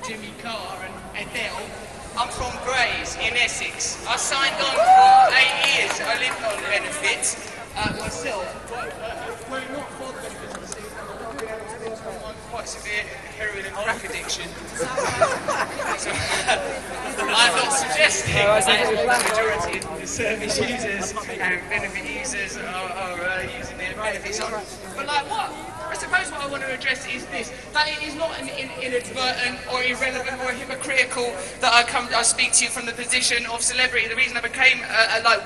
Jimmy Carr and Adele. I'm from Grays in Essex. I signed on for 8 years. I lived on benefits myself. Well, not for the benefits. I've been able to live from quite severe heroin and crack addiction. So, I'm not suggesting that the majority of the service users and benefit users are using their benefits on. But like what? I suppose what I want to address is this, that it is not an inadvertent or irrelevant or hypocritical that I speak to you from the position of celebrity. The reason I became,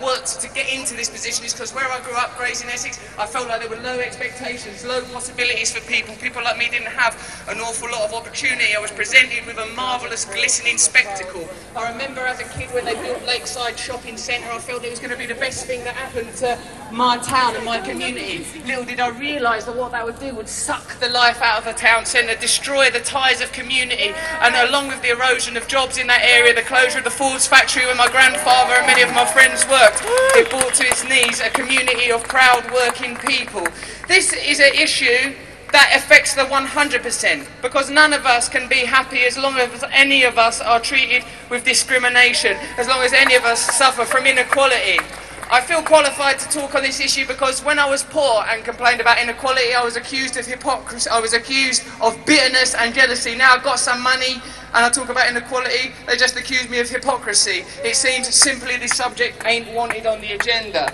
worked to get into this position is because where I grew up, Grays in Essex, I felt like there were low expectations, low possibilities for people. People like me didn't have an awful lot of opportunity. I was presented with a marvellous, glistening spectacle. I remember as a kid when they built Lakeside Shopping Centre, I felt it was going to be the best thing that happened to my town and my community. Little did I realise that what that would do would suck the life out of the town centre, destroy the ties of community, and along with the erosion of jobs in that area, the closure of the Ford's factory where my grandfather and many of my friends worked, it brought to its knees a community of proud working people. This is an issue that affects the 100%, because none of us can be happy as long as any of us are treated with discrimination, as long as any of us suffer from inequality. I feel qualified to talk on this issue because when I was poor and complained about inequality, I was accused of hypocrisy, I was accused of bitterness and jealousy. Now I've got some money and I talk about inequality, they just accuse me of hypocrisy. It seems simply this subject ain't wanted on the agenda.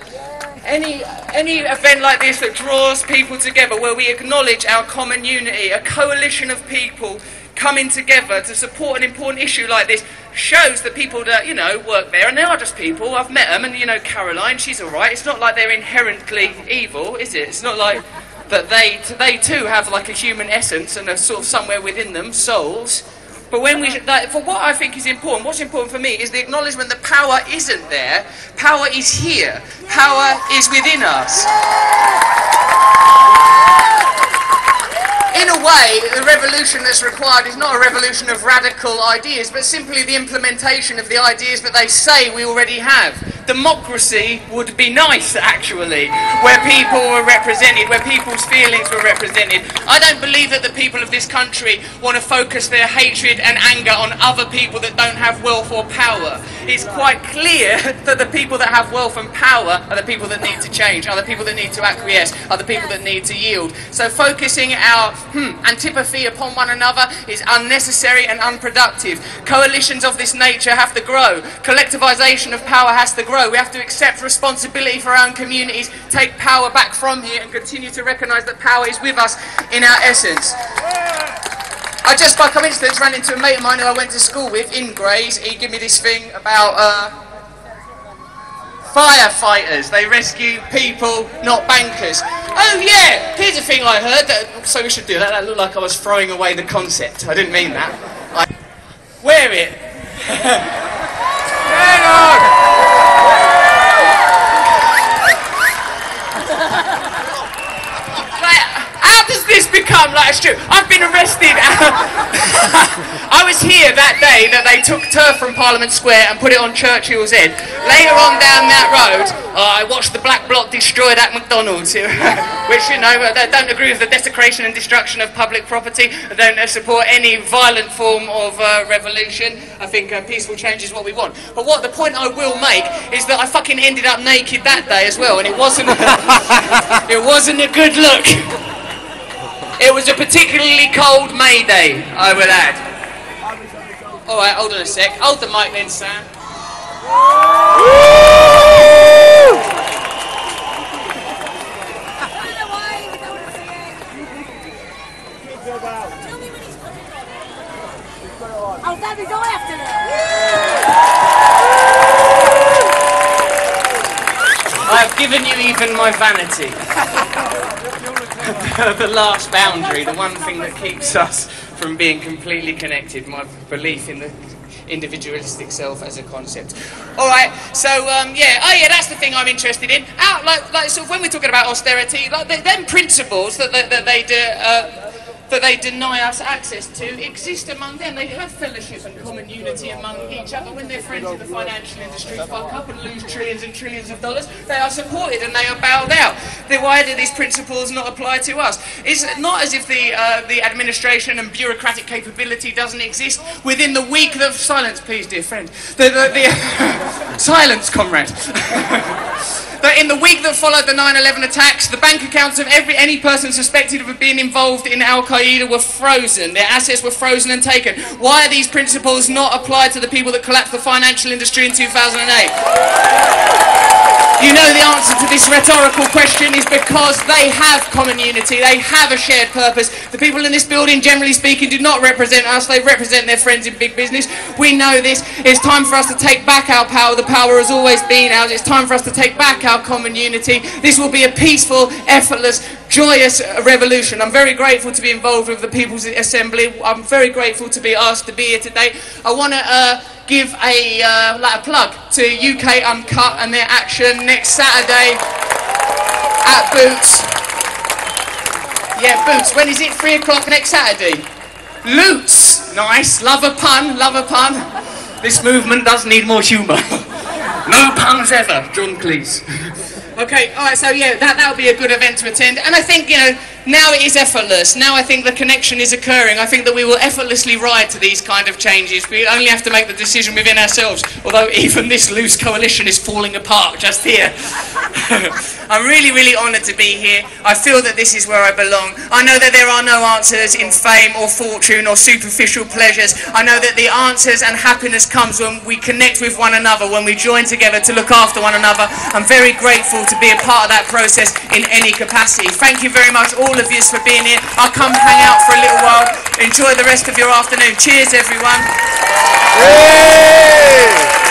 Any event like this that draws people together, where we acknowledge our common unity, a coalition of people coming together to support an important issue like this, shows that people that, you know, work there, and they are just people, I've met them, and you know, Caroline, she's alright, it's not like they're inherently evil, is it? It's not like that they too have like a human essence and are sort of somewhere within them, souls. But when for what I think is important, what's important for me is the acknowledgement that power isn't there, power is here, power is within us. In a way, the revolution that's required is not a revolution of radical ideas, but simply the implementation of the ideas that they say we already have. Democracy would be nice, actually, where people were represented, where people's feelings were represented. I don't believe that the people of this country want to focus their hatred and anger on other people that don't have wealth or power. It's quite clear that the people that have wealth and power are the people that need to change, are the people that need to acquiesce, are the people that need to yield. So focusing our antipathy upon one another is unnecessary and unproductive. Coalitions of this nature have to grow. Collectivisation of power has to grow. We have to accept responsibility for our own communities, take power back from here, and continue to recognise that power is with us in our essence. I just by coincidence ran into a mate of mine who I went to school with in Grays. He gave me this thing about firefighters. They rescue people, not bankers. Oh yeah, here's a thing I heard, so we should do that. That looked like I was throwing away the concept. I didn't mean that. Wear it. How does this become like a stew? I've been arrested. I was here that day that they took turf from Parliament Square and put it on Churchill's head. Later on down that road, I watched the Black Bloc destroy that McDonald's, which, you know, they don't agree with the desecration and destruction of public property. They don't support any violent form of revolution. I think peaceful change is what we want. But what the point I will make is that I fucking ended up naked that day as well, and it wasn't a good look. It was a particularly cold May day, I will add. Alright, hold on a sec. Hold the mic then, Sam. I'll never go after that. I've given you even my vanity. The last boundary, the one thing that keeps us from being completely connected, my belief in the individualistic self as a concept. Alright, so yeah, that's the thing I'm interested in. Like sort of when we're talking about austerity, like them principles that they do, that they deny us access to exist among them. They have fellowship and common unity among each other. When their friends in the financial industry fuck up and lose trillions and trillions of dollars, they are supported and they are bailed out. Then why do these principles not apply to us? It's not as if the administration and bureaucratic capability doesn't exist. Within the week that... Silence, please, dear friend. Silence, comrade. That in the week that followed the 9/11 attacks, the bank accounts of any person suspected of being involved in Al-Qaeda were frozen. Their assets were frozen and taken. Why are these principles not applied to the people that collapsed the financial industry in 2008? You know the answer to this rhetorical question is because they have common unity, they have a shared purpose. The people in this building, generally speaking, do not represent us, they represent their friends in big business. We know this. It's time for us to take back our power. The power has always been ours. It's time for us to take back our common unity. This will be a peaceful, effortless, joyous revolution. I'm very grateful to be involved with the People's Assembly. I'm very grateful to be asked to be here today. I want to give a plug to UK Uncut and their action next Saturday at Boots. Yeah, Boots. When is it? 3 o'clock next Saturday? Loots. Nice. Love a pun. Love a pun. This movement does need more humour. No puns ever. John Cleese. Okay, alright, so yeah, that'll be a good event to attend. And I think, you know, now it is effortless. Now I think the connection is occurring. I think that we will effortlessly ride to these kind of changes. We only have to make the decision within ourselves. Although even this loose coalition is falling apart just here. I'm really, really honoured to be here. I feel that this is where I belong. I know that there are no answers in fame or fortune or superficial pleasures. I know that the answers and happiness comes when we connect with one another, when we join together to look after one another. I'm very grateful to be a part of that process in any capacity. Thank you very much, all of you, for being here. I'll come hang out for a little while. Enjoy the rest of your afternoon. Cheers, everyone. Hey!